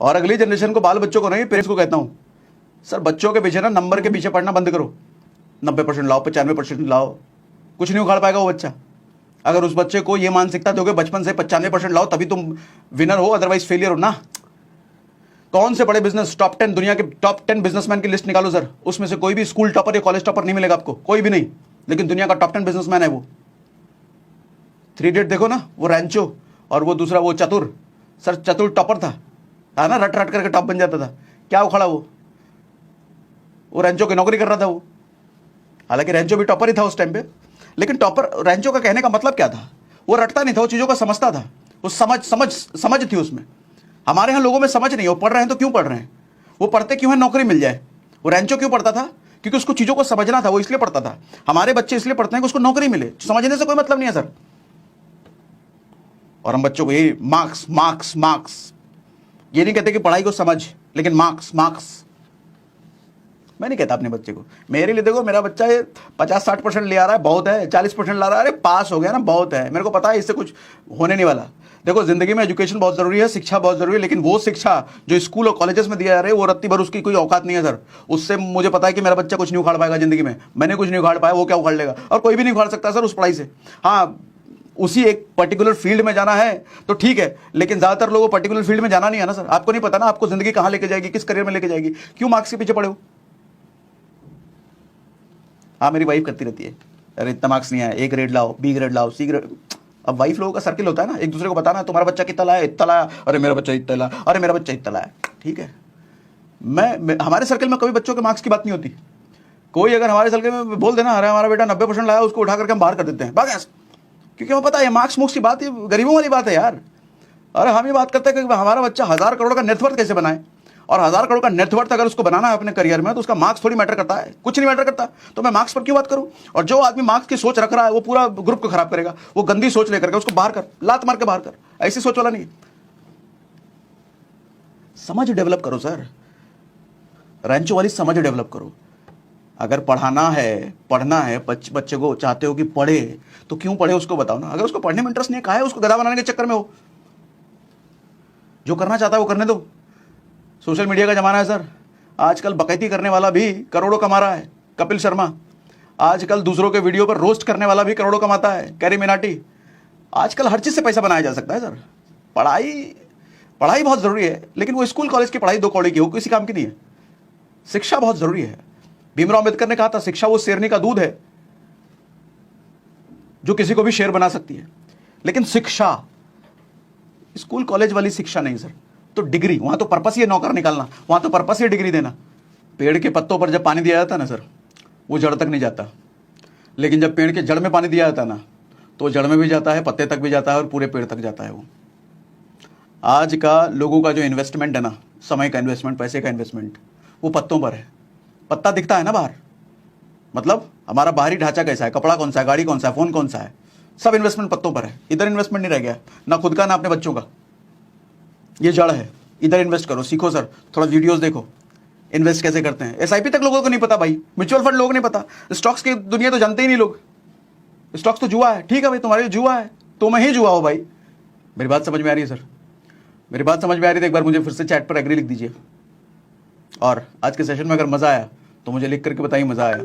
और अगली जनरेशन को, बाल बच्चों को नहीं, पेरेंट्स को कहता हूं, सर बच्चों के पीछे ना नंबर के पीछे पढ़ना बंद करो। 90% लाओ, 95% लाओ, कुछ नहीं उखाड़ पाएगा वो बच्चा। अगर उस बच्चे को ये मानसिकता दोगे बचपन से 95% लाओ तभी तुम विनर हो, अदरवाइज फेलियर हो ना। कौन से बड़े बिजनेस, टॉप 10 दुनिया के टॉप 10 बिजनेसमैन की लिस्ट निकालो सर, उसमें से कोई भी स्कूल टॉपर या कॉलेज टॉपर नहीं मिलेगा आपको, कोई भी नहीं, लेकिन दुनिया का टॉप 10 बिजनेसमैन है वो। 3 इडियट देखो ना, वो रैंचो और वो दूसरा वो चतुर, सर चतुर टॉपर था ना, रट रट करके टॉप बन जाता था। क्या उखड़ा वो रैंचो की नौकरी कर रहा था वो, हालांकि रैंचो भी टॉपर ही था उस टाइम पे, लेकिन टॉपर रैंचो का कहने का मतलब क्या था, वो रटता नहीं था, वो चीजों को समझता था, वो समझ थी उसमें। हमारे यहाँ लोगों में समझ नहीं है, वो पढ़ रहे हैं तो क्यों पढ़ रहे हैं, वो पढ़ते क्यों है, नौकरी मिल जाए। वो रैंचो क्यों पढ़ता था, क्योंकि उसको चीजों को समझना था, वो इसलिए पढ़ता था। हमारे बच्चे इसलिए पढ़ते हैं कि उसको नौकरी मिले, समझने से कोई मतलब नहीं है सर। और हम बच्चों को यही मार्क्स मार्क्स मार्क्स, ये नहीं कहते कि पढ़ाई को समझ, लेकिन मार्क्स मार्क्स। मैं नहीं कहता अपने बच्चे को, मेरे लिए देखो मेरा बच्चा ये 50-60% ले आ रहा है बहुत है, 40% ला रहा है, अरे पास हो गया ना बहुत है, मेरे को पता है इससे कुछ होने नहीं वाला। देखो जिंदगी में एजुकेशन बहुत जरूरी है, शिक्षा बहुत जरूरी है, लेकिन वो शिक्षा जो स्कूल और कॉलेजेस में दिया जा रहा है वो रत्ती भर उसकी कोई औकात नहीं है सर। उससे मुझे पता है कि मेरा बच्चा कुछ नहीं उखाड़ पाएगा जिंदगी में, मैंने कुछ नहीं उखाड़ पाया, वो क्या उखाड़ लेगा, और कोई भी नहीं उखाड़ सकता सर उस पढ़ाई से। हाँ, उसी एक पर्टिकुलर फील्ड में जाना है तो ठीक है, लेकिन ज्यादातर लोगों को पर्टिकुलर फील्ड में जाना नहीं है ना सर। आपको नहीं पता ना आपको जिंदगी कहां लेके जाएगी, किस करियर में लेके जाएगी, क्यों मार्क्स के पीछे पड़े हो। हाँ, मेरी वाइफ करती रहती है, अरे इतना मार्क्स नहीं आया, ए ग्रेड लाओ, बी ग्रेड लाओ, सी ग्रेड। अब वाइफ लोगों का सर्किल होता है ना, एक दूसरे को बताना तुम्हारा बच्चा कितना लाया, इतना लाया, अरे मेरा बच्चा इतना लाया, अरे मेरा बच्चा इतना लाया, ठीक है। हमारे सर्किल में कभी बच्चों के मार्क्स की बात नहीं होती। कोई अगर हमारे सर्किल में बोल देना अरे हमारा बेटा 90% लाया, उसको उठा करके हम बाहर कर देते हैं, भाग ऐसे, क्योंकि हमें पता है मार्क्स मुक्स की बात है, गरीबों वाली बात है यार। अरे हम ये बात करते हैं कि हमारा बच्चा 1000 करोड़ का नेटवर्थ कैसे बनाए, और 1000 करोड़ का नेटवर्थ अगर उसको बनाना है अपने करियर में तो उसका मार्क्स थोड़ी मैटर करता है, कुछ नहीं मैटर करता। तो मैं मार्क्स पर क्यों बात करूं। और जो आदमी मार्क्स की सोच रख रहा है वो पूरा ग्रुप को खराब करेगा, वो गंदी सोच लेकर के उसको बाहर कर, लात मार के बाहर कर, ऐसी सोच वाला नहीं। समझ डेवलप करो सर, रैंचो वाली समझ डेवलप करो। अगर पढ़ाना है, पढ़ना है, बच्चे को चाहते हो कि पढ़े तो क्यों पढ़े उसको बताओ ना। अगर उसको पढ़ने में इंटरेस्ट नहीं है, काहे उसको गधा बनाने के चक्कर में हो। जो करना चाहता है वो करने दो। सोशल मीडिया का जमाना है सर, आजकल बकैती करने वाला भी करोड़ों कमा रहा है, कपिल शर्मा। आजकल दूसरों के वीडियो पर रोस्ट करने वाला भी करोड़ों कमाता है, कैरी मिनाटी। आजकल हर चीज से पैसा बनाया जा सकता है सर। पढ़ाई बहुत जरूरी है, लेकिन वो स्कूल कॉलेज की पढ़ाई 2 कौड़ी की, वो किसी काम की नहीं है। शिक्षा बहुत जरूरी है। भीमराव अंबेडकर ने कहा था शिक्षा वो शेरनी का दूध है जो किसी को भी शेर बना सकती है, लेकिन शिक्षा स्कूल कॉलेज वाली शिक्षा नहीं सर। तो डिग्री, वहां तो पर्पस ही है नौकर निकालना, वहां तो पर्पस ही है डिग्री देना। पेड़ के पत्तों पर जब पानी दिया जाता है ना सर, वो जड़ तक नहीं जाता, लेकिन जब पेड़ के जड़ में पानी दिया जाता है ना तो जड़ में भी जाता है, पत्ते तक भी जाता है और पूरे पेड़ तक जाता है। वो आज का लोगों का जो इन्वेस्टमेंट है ना, समय का इन्वेस्टमेंट, पैसे का इन्वेस्टमेंट, वो पत्तों पर है। पत्ता दिखता है ना बाहर, मतलब हमारा बाहरी ढांचा कैसा है, कपड़ा कौन सा है, गाड़ी कौन सा है, फोन कौन सा है, सब इन्वेस्टमेंट पत्तों पर है। इधर इन्वेस्टमेंट नहीं रह गया, ना खुद का ना अपने बच्चों का। ये जड़ है, इधर इन्वेस्ट करो, सीखो सर, थोड़ा वीडियोस देखो, इन्वेस्ट कैसे करते हैं। एसआईपी तक लोगों को नहीं पता भाई, म्यूचुअल फंड लोग नहीं पता, स्टॉक्स की दुनिया तो जानते ही नहीं लोग। स्टॉक्स तो जुआ है, ठीक है भाई, तुम्हारे लिए जुआ है, तुम ही जुआ हो भाई। मेरी बात समझ में आ रही है सर, मेरी बात समझ में आ रही है तो एक बार मुझे फिर से चैट पर एग्री लिख दीजिए। और आज के सेशन में अगर मजा आया तो मुझे लिख करके बताइए मजा आया।